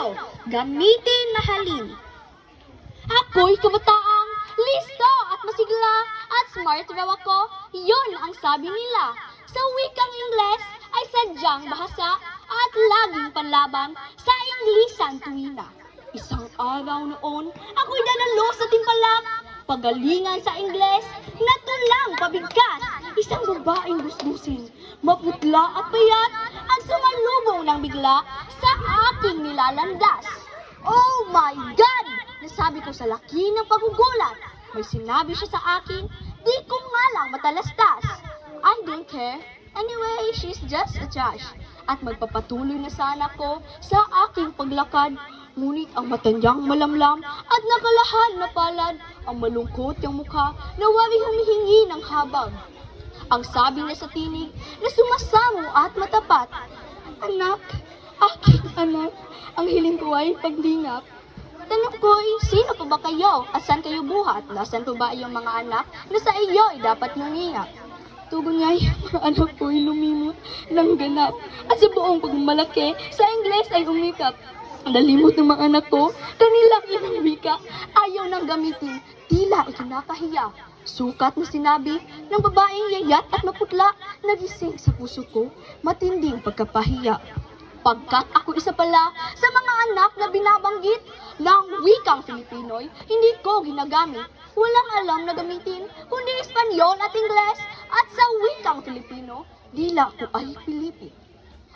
Filipino, gamitin mahalin. Ako'y kabataang listo at masigla at smart raw ako, yon ang sabi nila. Sa wikang Ingles ay sadyang bahasa at laging panlaban sa Inglisan tuwina. Isang araw noon, ako'y danalo sa timpalak. Pagalingan sa Ingles, natulang pabigkas. Isang babaeng gusgusin, maputla at payat, ang sumalubong ng bigla sa aking nilalandas. Oh my God! Nasabi ko sa laki ng paggugulat. May sinabi siya sa akin, di ko nga lang matalastas. I don't care. Anyway, she's just a trash. At magpapatuloy na sana ko sa aking paglakad. Ngunit ang matanyang malamlam at nakalahan na palad, ang malungkot yung mukha na wari humihingi ng habag. Ang sabi niya sa tinig na sumasamo at matapat, "Anak, aking anak, ang hiling ko ay paglingap." Tanong ko'y, sino pa ba kayo? At saan kayo buhat? Nasaan po ba iyong mga anak na sa iyo ay dapat nangiyak? Tugon niya, mga anak ko'y lumimot ng ganap. At sa buong pagmalaki, sa Ingles ay umikap. Nalimot ng mga anak ko, kanilang inang wika, ayaw nang gamitin, tila ikinakahiya. Sukat na sinabi ng babaeng yayat at maputla, nagising sa puso ko, matinding pagkapahiya. Pagkat ako isa pala sa mga anak na binabanggit ng wikang Filipino'y hindi ko ginagamit. Walang alam na gamitin, kundi Espanyol at Ingles, at sa wikang Filipino, dila ko ay Pilipin.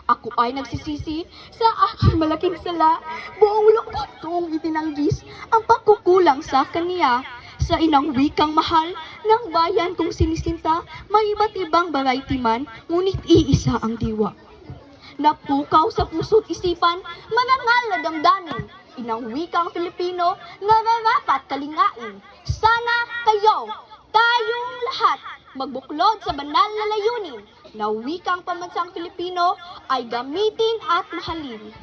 Ako ay nagsisisi sa aking malaking sala, buong lungkot kong itinanggis ang pagkukulang sa kaniya. Sa inang wikang mahal ng bayan kong sinisinta, may iba't ibang variety man, ngunit iisa ang diwa. Napukaw sa puso't isipan, marangal na damdamin, inang wikang Filipino, nararapat kalingain. Sana kayo, tayong lahat, magbuklod sa banal na layunin, na wikang pambansang Filipino ay gamitin at mahalin.